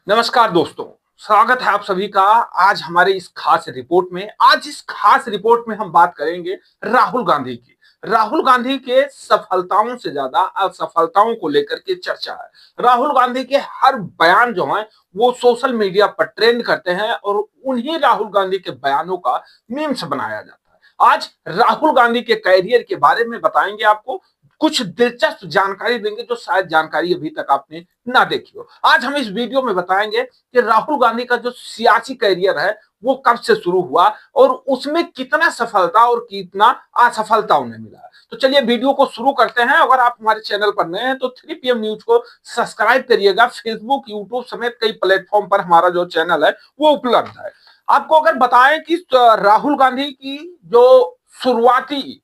नमस्कार दोस्तों, स्वागत है आप सभी का आज हमारे इस खास रिपोर्ट में। आज इस खास रिपोर्ट में हम बात करेंगे राहुल गांधी की। राहुल गांधी के सफलताओं से ज्यादा असफलताओं को लेकर के चर्चा है। राहुल गांधी के हर बयान जो हैं वो सोशल मीडिया पर ट्रेंड करते हैं और उन्हीं राहुल गांधी के बयानों का मीम्स बनाया जाता है। आज राहुल गांधी के कैरियर के बारे में बताएंगे आपको, कुछ दिलचस्प जानकारी देंगे जो शायद जानकारी अभी तक आपने ना देखी हो। आज हम इस वीडियो में बताएंगे कि राहुल गांधी का जो सियासी करियर है वो कब से शुरू हुआ और उसमें कितना सफलता और कितना असफलता उन्हें मिला। तो चलिए वीडियो को शुरू करते हैं। अगर आप हमारे चैनल पर नए हैं तो 3PM न्यूज को सब्सक्राइब करिएगा। फेसबुक, यूट्यूब समेत कई प्लेटफॉर्म पर हमारा जो चैनल है वो उपलब्ध है। आपको अगर बताएं कि राहुल गांधी की जो शुरुआती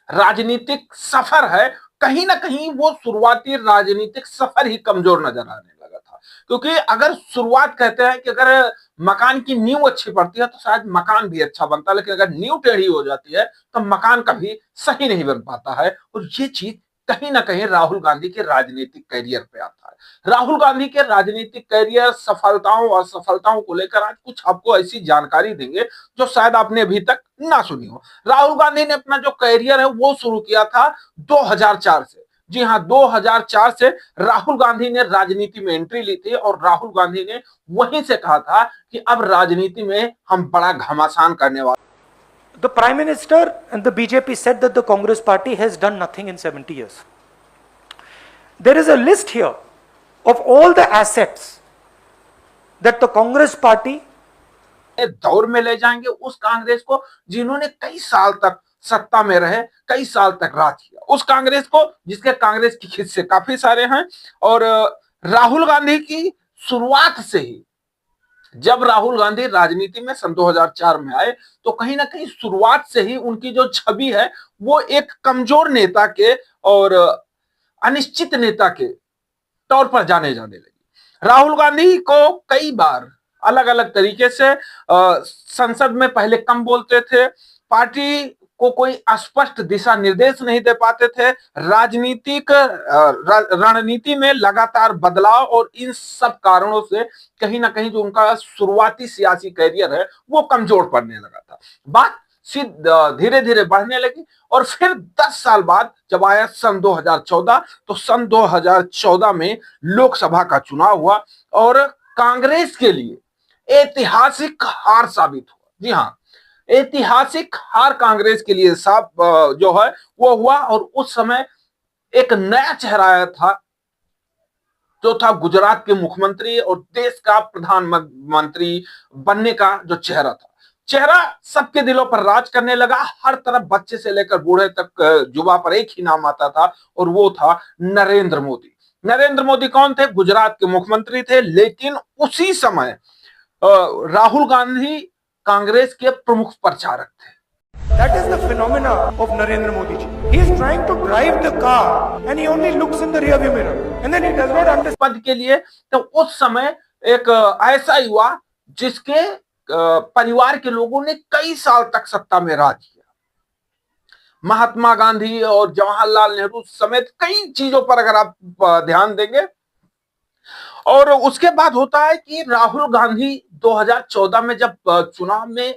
राजनीतिक सफर है, कहीं ना कहीं वो शुरुआती राजनीतिक सफर ही कमजोर नजर आने लगा था। क्योंकि अगर शुरुआत कहते हैं कि अगर मकान की नींव अच्छी पड़ती है तो शायद मकान भी अच्छा बनता है, लेकिन अगर नींव टेढ़ी हो जाती है तो मकान कभी सही नहीं बन पाता है। और ये चीज कहीं ना कहीं राहुल गांधी के राजनीतिक करियर पे आता है। राहुल गांधी के राजनीतिक करियर, सफलताओं और असफलताओं को लेकर आज कुछ आपको ऐसी जानकारी देंगे जो शायद आपने अभी तक ना सुनी हो। राहुल गांधी ने अपना जो करियर है वो शुरू किया था 2004 से। जी हाँ, 2004 से राहुल गांधी ने राजनीति में एंट्री ली थी और राहुल गांधी ने वहीं से कहा था कि अब राजनीति में हम बड़ा घमासान करने वाले। The Prime Minister and the BJP said that the Congress party has done nothing in 70 years. There is a list here of all the assets that the Congress party दौर में ले जाएंगे उस कांग्रेस को जिन्होंने कई साल तक सत्ता में रहे, कई साल तक राज किया, उस कांग्रेस को जिसके कांग्रेस की हिस्से काफी सारे हैं। और राहुल गांधी की शुरुआत से ही, जब राहुल गांधी राजनीति में सन 2004 में आए तो कहीं ना कहीं शुरुआत से ही उनकी जो छवि है वो एक कमजोर नेता के और अनिश्चित नेता के तौर पर जाने लगी। राहुल गांधी को कई बार अलग अलग तरीके से संसद में पहले कम बोलते थे, पार्टी को कोई स्पष्ट दिशा निर्देश नहीं दे पाते थे, राजनीतिक रणनीति में लगातार बदलाव और इन सब कारणों से कहीं ना कहीं जो उनका शुरुआती सियासी करियर है वो कमजोर पड़ने लगा था। बात धीरे धीरे बढ़ने लगी और फिर 10 साल बाद जब आया सन 2014 तो सन 2014 में लोकसभा का चुनाव हुआ और कांग्रेस के लिए ऐतिहासिक हार साबित हुआ। जी हाँ, ऐतिहासिक हार कांग्रेस के लिए जो है वो हुआ। और उस समय एक नया चेहरा आया था जो था गुजरात के मुख्यमंत्री और देश का प्रधानमंत्री बनने का जो चेहरा सबके दिलों पर राज करने लगा। हर तरफ बच्चे से लेकर बूढ़े तक जुबा पर एक ही नाम आता था और वो था नरेंद्र मोदी। नरेंद्र मोदी कौन थे? गुजरात के मुख्यमंत्री थे, लेकिन उसी समय राहुल गांधी कांग्रेस के प्रमुख प्रचारक थे। That is the phenomena of Narendra Modi ji. He is trying to drive the car and he only looks in the rearview mirror and then he does not understand. पद के लिए तो उस समय एक ऐसा युवा जिसके परिवार के लोगों ने कई साल तक सत्ता में राज किया, महात्मा गांधी और जवाहरलाल नेहरू समेत कई चीजों पर अगर आप ध्यान देंगे। और उसके बाद होता है कि राहुल गांधी 2014 में जब चुनाव में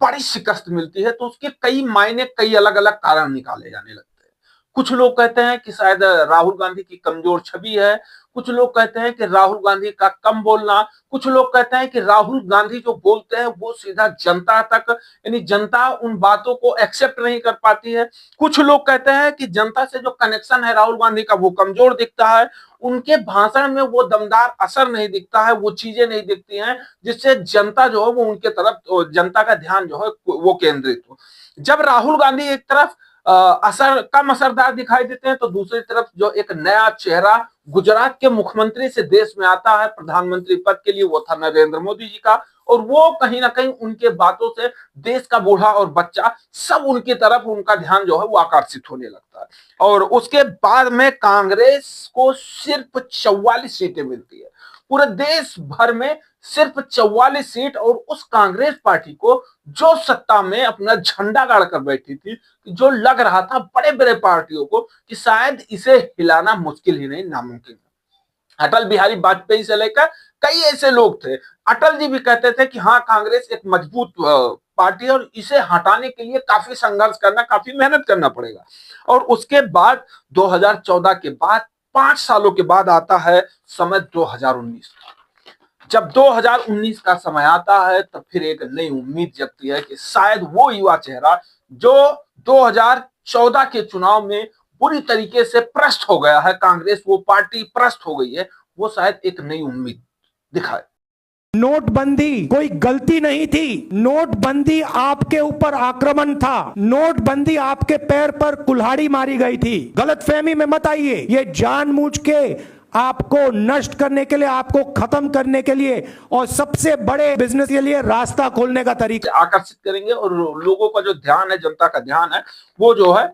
बड़ी शिकस्त मिलती है तो उसके कई मायने, कई अलग अलग कारण निकाले जाने लगते हैं। कुछ लोग कहते हैं कि शायद राहुल गांधी की कमजोर छवि है, कुछ लोग कहते हैं कि राहुल गांधी का कम बोलना, कुछ लोग कहते हैं कि राहुल गांधी जो बोलते हैं वो सीधा जनता तक, यानी जनता उन बातों को एक्सेप्ट नहीं कर पाती है। कुछ लोग कहते हैं कि जनता से जो कनेक्शन है राहुल गांधी का वो कमजोर दिखता है, उनके भाषण में वो दमदार असर नहीं दिखता है, वो चीजें नहीं दिखती हैं जिससे जनता जो है वो उनके तरफ, जनता का ध्यान जो है वो केंद्रित हो। जब राहुल गांधी एक तरफ कम असरदार दिखाई देते हैं तो दूसरी तरफ जो एक नया चेहरा गुजरात के मुख्यमंत्री से देश में आता है प्रधानमंत्री पद के लिए, वो था नरेंद्र मोदी जी का। और वो कहीं ना कहीं उनके बातों से देश का बूढ़ा और बच्चा सब उनकी तरफ, उनका ध्यान जो है वो आकर्षित होने लगता है। और उसके बाद में कांग्रेस को सिर्फ 44 सीटें मिलती है, पूरे देश भर में सिर्फ 44 सीट। और उस कांग्रेस पार्टी को जो सत्ता में अपना झंडा गाड़कर बैठी थी, जो लग रहा था बड़े बड़े पार्टियों को कि शायद इसे हिलाना मुश्किल ही नहीं, नामुमकिन है। अटल बिहारी वाजपेयी से लेकर कई ऐसे लोग थे। अटल जी भी कहते थे कि हाँ, कांग्रेस एक मजबूत पार्टी है और इसे हटाने के लिए काफी संघर्ष करना, काफी मेहनत करना पड़ेगा। और उसके बाद 2014 के बाद 5 सालों के बाद आता है समय 2019। जब 2019 का समय आता है तब फिर एक नई उम्मीद जगती है कि शायद वो युवा चेहरा जो 2014 के चुनाव में पूरी तरीके से पृष्ठ हो गया है, कांग्रेस वो पार्टी पृष्ठ हो गई है, वो शायद एक नई उम्मीद दिखाए। नोटबंदी कोई गलती नहीं थी, नोटबंदी आपके ऊपर आक्रमण था, नोटबंदी आपके पैर पर कुल्हाड़ी मारी गई थी। गलतफहमी में मत आइए, ये जानबूझ के आपको नष्ट करने के लिए, आपको खत्म करने के लिए और सबसे बड़े बिजनेस के लिए रास्ता खोलने का तरीका आकर्षित करेंगे और लोगों का जो ध्यान है, जनता का ध्यान है, वो जो है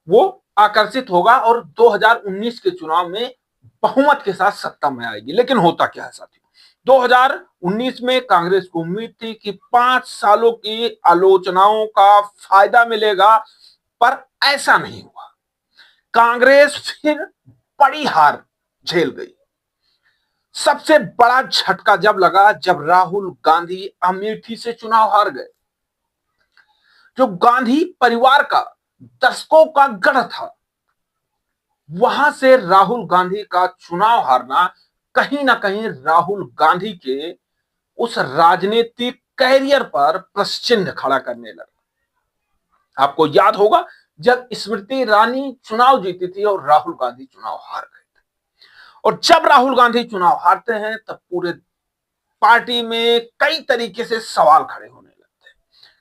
वो आकर्षित होगा और 2019 के चुनाव में बहुमत के साथ सत्ता में आएगी। लेकिन होता क्या है साथियों, 2019 में कांग्रेस को उम्मीद थी कि 5 सालों की आलोचनाओं का फायदा मिलेगा, पर ऐसा नहीं हुआ। कांग्रेस फिर बड़ी हार झेल गई। सबसे बड़ा झटका जब लगा जब राहुल गांधी अमेठी से चुनाव हार गए। जो गांधी परिवार का दशकों का गढ़ था, वहां से राहुल गांधी का चुनाव हारना कहीं ना कहीं राहुल गांधी के उस राजनीतिक कैरियर पर प्रश्न चिन्ह खड़ा करने लगा। आपको याद होगा जब स्मृति ईरानी चुनाव जीती थी और राहुल गांधी चुनाव हार गए थे, और जब राहुल गांधी चुनाव हारते हैं तब पूरे पार्टी में कई तरीके से सवाल खड़े होने लगते हैं।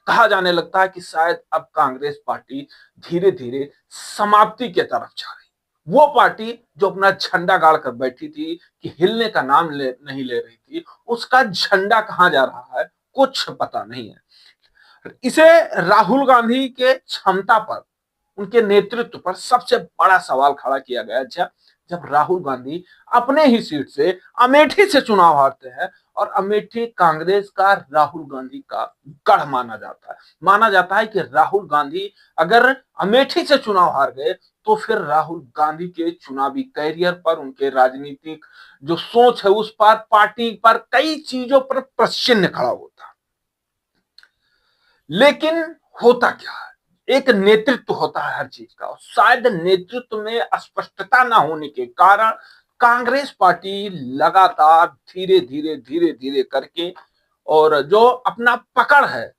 कहा जाने लगता है कि शायद अब कांग्रेस पार्टी धीरे धीरे समाप्ति की तरफ जा रही। वो पार्टी जो अपना झंडा गाड़ कर बैठी थी कि हिलने का नाम नहीं ले रही थी, उसका झंडा कहां जा रहा है कुछ पता नहीं है। इसे राहुल गांधी के क्षमता पर, उनके नेतृत्व पर सबसे बड़ा सवाल खड़ा किया गया जब राहुल गांधी अपने ही सीट से अमेठी से चुनाव हारते हैं, और अमेठी कांग्रेस का राहुल गांधी का गढ़ माना जाता है। माना जाता है कि राहुल गांधी अगर अमेठी से चुनाव हार गए तो फिर राहुल गांधी के चुनावी कैरियर पर, उनके राजनीतिक जो सोच है उस पर, पार्टी पर, कई चीजों पर प्रश्न खड़ा होता। लेकिन होता क्या है, एक नेतृत्व होता है हर चीज का, शायद नेतृत्व में अस्पष्टता ना होने के कारण कांग्रेस पार्टी लगातार धीरे धीरे धीरे धीरे करके, और जो अपना पकड़ है,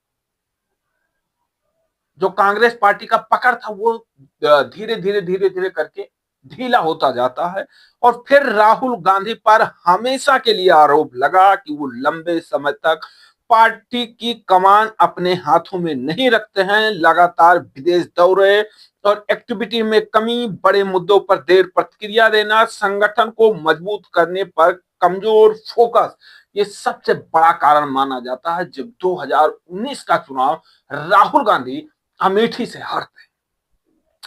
जो कांग्रेस पार्टी का पकड़ था, वो धीरे धीरे धीरे धीरे करके ढीला होता जाता है। और फिर राहुल गांधी पर हमेशा के लिए आरोप लगा कि वो लंबे समय तक पार्टी की कमान अपने हाथों में नहीं रखते हैं। लगातार विदेश दौरे और एक्टिविटी में कमी, बड़े मुद्दों पर देर प्रतिक्रिया देना, संगठन को मजबूत करने पर कमजोर फोकस, ये सबसे बड़ा कारण माना जाता है। जब 2019 का चुनाव राहुल गांधी अमेठी से हारते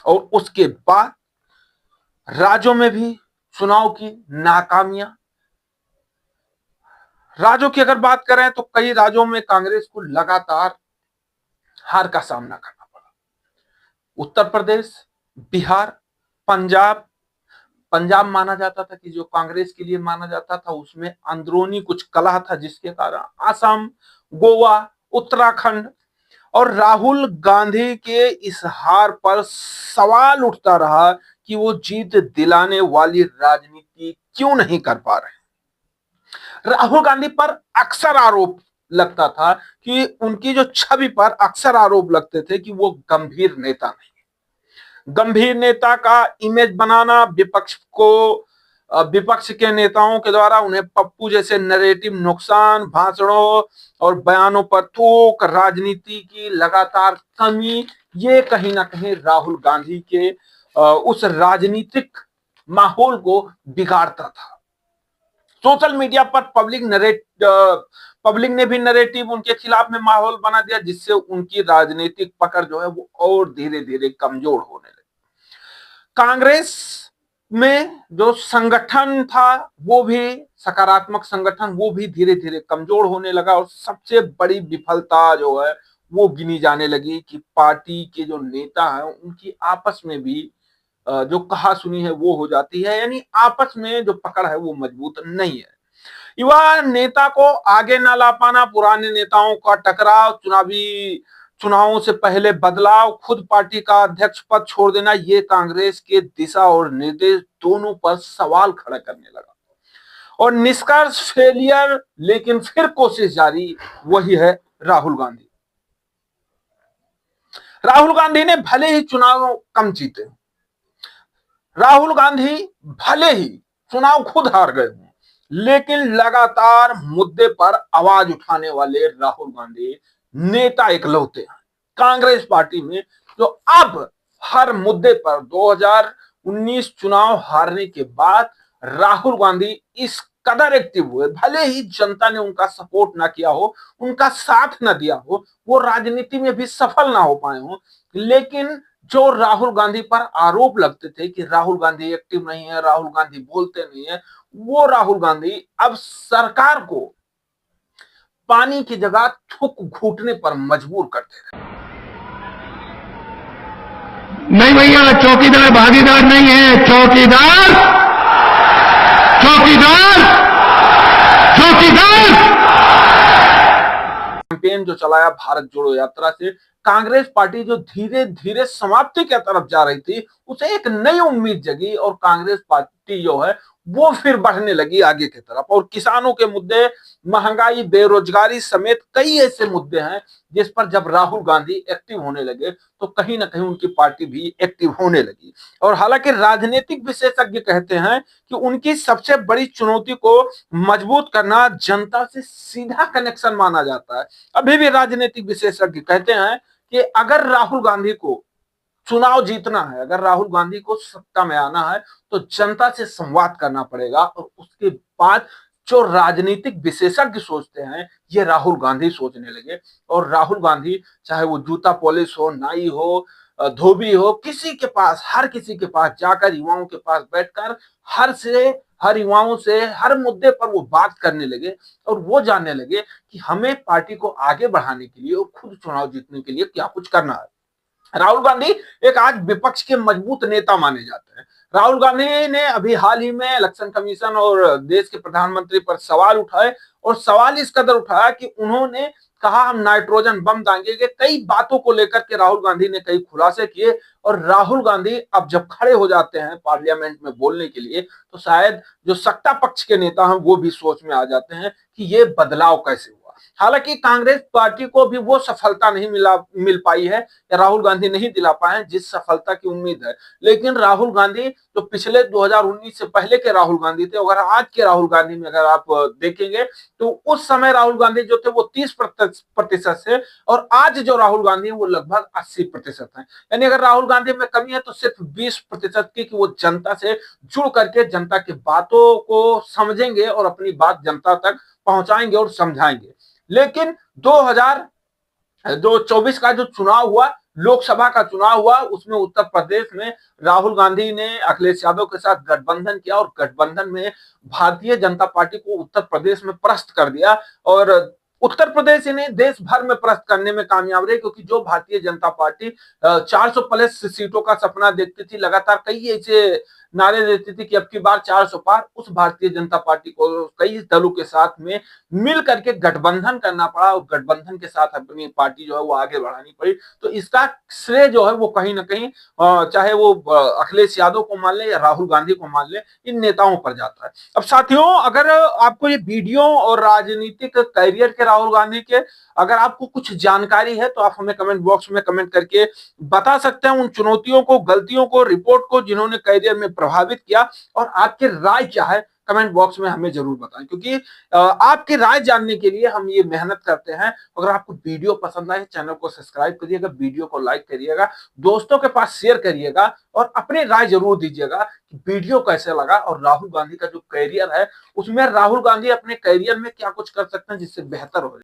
और उसके बाद राज्यों में भी चुनाव की नाकामियां। राज्यों की अगर बात करें तो कई राज्यों में कांग्रेस को लगातार हार का सामना करना पड़ा। उत्तर प्रदेश, बिहार, पंजाब। पंजाब माना जाता था कि जो कांग्रेस के लिए माना जाता था, उसमें अंदरूनी कुछ कलह था जिसके कारण असम, गोवा, उत्तराखंड। और राहुल गांधी के इस हार पर सवाल उठता रहा कि वो जीत दिलाने वाली राजनीति क्यों नहीं कर पा रहे। राहुल गांधी पर अक्सर आरोप लगता था कि उनकी जो छवि पर अक्सर आरोप लगते थे कि वो गंभीर नेता नहीं। गंभीर नेता का इमेज बनाना, विपक्ष के नेताओं के द्वारा उन्हें पप्पू जैसे नैरेटिव, नुकसान, भाषणों और बयानों पर थोक, राजनीति की लगातार कमी, ये कहीं ना कहीं राहुल गांधी के उस राजनीतिक माहौल को बिगाड़ता था। सोशल मीडिया पर पब्लिक ने भी नैरेटिव उनके खिलाफ में माहौल बना दिया, जिससे उनकी राजनीतिक पकड़ जो है वो और धीरे धीरे कमजोर होने लगी। कांग्रेस में जो संगठन था, वो भी सकारात्मक संगठन, वो भी धीरे धीरे कमजोर होने लगा। और सबसे बड़ी विफलता जो है वो गिनी जाने लगी कि पार्टी के जो नेता हैं उनकी आपस में भी जो कहा सुनी है वो हो जाती है, यानी आपस में जो पकड़ है वो मजबूत नहीं है। युवा नेता को आगे ना ला पाना, पुराने नेताओं का टकराव, चुनावों से पहले बदलाव, खुद पार्टी का अध्यक्ष पद छोड़ देना, ये कांग्रेस के दिशा और निर्देश दोनों पर सवाल खड़ा करने लगा। और निष्कर्ष फेलियर, लेकिन फिर कोशिश जारी, वही है राहुल गांधी। राहुल गांधी ने भले ही चुनाव कम जीते, राहुल गांधी भले ही चुनाव खुद हार गए हों, लेकिन लगातार मुद्दे पर आवाज उठाने वाले राहुल गांधी नेता इकलौते हैं कांग्रेस पार्टी में, जो अब हर मुद्दे पर 2019 चुनाव हारने के बाद राहुल गांधी इस कदर एक्टिव हुए, भले ही जनता ने उनका सपोर्ट ना किया हो, उनका साथ ना दिया हो, वो राजनीति में भी सफल ना हो पाए हो, लेकिन जो राहुल गांधी पर आरोप लगते थे कि राहुल गांधी एक्टिव नहीं है, राहुल गांधी बोलते नहीं है, वो राहुल गांधी अब सरकार को पानी की जगह थूक घूटने पर मजबूर करते रहे। नहीं भैया, चौकीदार भागीदार नहीं है, चौकीदार चौकीदार चौकीदार। कैंपेन जो चलाया भारत जोड़ो यात्रा से कांग्रेस पार्टी जो धीरे धीरे समाप्ति की तरफ जा रही थी, उसे एक नई उम्मीद जगी और कांग्रेस पार्टी जो है वो फिर बढ़ने लगी आगे की तरफ। और किसानों के मुद्दे, महंगाई, बेरोजगारी समेत कई ऐसे मुद्दे हैं जिस पर जब राहुल गांधी एक्टिव होने लगे तो कहीं ना कहीं उनकी पार्टी भी एक्टिव होने लगी। और हालांकि राजनीतिक विशेषज्ञ कहते हैं कि उनकी सबसे बड़ी चुनौती को मजबूत करना जनता से सीधा कनेक्शन माना जाता है। अभी भी राजनीतिक विशेषज्ञ कहते हैं कि अगर राहुल गांधी को चुनाव जीतना है, अगर राहुल गांधी को सत्ता में आना है, तो जनता से संवाद करना पड़ेगा। और उसके बाद जो राजनीतिक विशेषज्ञ सोचते हैं, ये राहुल गांधी सोचने लगे। और राहुल गांधी चाहे वो जूता पॉलिश हो, नाई हो, धोबी हो, किसी के पास, हर किसी के पास जाकर, युवाओं के पास बैठकर हर युवाओं से हर मुद्दे पर वो बात करने लगे और वो जानने लगे कि हमें पार्टी को आगे बढ़ाने के लिए और खुद चुनाव जीतने के लिए क्या कुछ करना है। राहुल गांधी एक आज विपक्ष के मजबूत नेता माने जाते हैं। राहुल गांधी ने अभी हाल ही में इलेक्शन कमीशन और देश के प्रधानमंत्री पर सवाल उठाए, और सवाल इस कदर उठाया कि उन्होंने कहा हम नाइट्रोजन बम दागेंगे। कई बातों को लेकर के राहुल गांधी ने कई खुलासे किए। और राहुल गांधी अब जब खड़े हो जाते हैं पार्लियामेंट में बोलने के लिए, तो शायद जो सत्ता पक्ष के नेता हैं वो भी सोच में आ जाते हैं कि ये बदलाव कैसे हुआ। हालांकि कांग्रेस पार्टी को भी वो सफलता नहीं मिल पाई है, या राहुल गांधी नहीं दिला पाए हैं जिस सफलता की उम्मीद है। लेकिन राहुल गांधी जो पिछले 2019 से पहले के राहुल गांधी थे, अगर आज के राहुल गांधी में अगर आप देखेंगे तो उस समय राहुल गांधी जो थे वो 30% से, और आज जो राहुल गांधी है वो लगभग 80% है। यानी अगर राहुल गांधी में कमी है तो सिर्फ 20% की, कि वो जनता से जुड़ करके जनता की बातों को समझेंगे और अपनी बात जनता तक पहुंचाएंगे और समझाएंगे। लेकिन 2024 का जो चुनाव हुआ, लोकसभा का चुनाव हुआ, उसमें उत्तर प्रदेश में राहुल गांधी ने अखिलेश यादव के साथ गठबंधन किया और गठबंधन में भारतीय जनता पार्टी को उत्तर प्रदेश में परास्त कर दिया। और उत्तर प्रदेश इन्हें देश भर में परास्त करने में कामयाब रही, क्योंकि जो भारतीय जनता पार्टी 400 प्लस सीटों का सपना देखती थी, लगातार कई ऐसे नारे देती थी कि अब की बार 400 पार, उस भारतीय जनता पार्टी को कई दलों के साथ में मिल करके गठबंधन करना पड़ा और गठबंधन के साथ अपनी पार्टी जो है वो आगे बढ़ानी पड़ी। तो इसका श्रेय जो है वो कहीं ना कहीं चाहे वो अखिलेश यादव को मान ले या राहुल गांधी को मान ले, इन नेताओं पर जाता है। अब साथियों, अगर आपको ये वीडियो और राजनीतिक कैरियर के राहुल गांधी के अगर आपको कुछ जानकारी है तो आप हमें कमेंट बॉक्स में कमेंट करके बता सकते हैं, उन चुनौतियों को, गलतियों को, रिपोर्ट को जिन्होंने कैरियर में प्रभावित किया। और आपकी राय क्या है कमेंट बॉक्स में हमें जरूर बताएं, क्योंकि आपकी राय जानने के लिए हम ये मेहनत करते हैं। अगर आपको वीडियो पसंद आए चैनल को सब्सक्राइब करिएगा, वीडियो को लाइक करिएगा, दोस्तों के पास शेयर करिएगा और अपनी राय जरूर दीजिएगा कि वीडियो कैसे लगा और राहुल गांधी का जो कैरियर है उसमें राहुल गांधी अपने कैरियर में क्या कुछ कर सकते हैं जिससे बेहतर हो।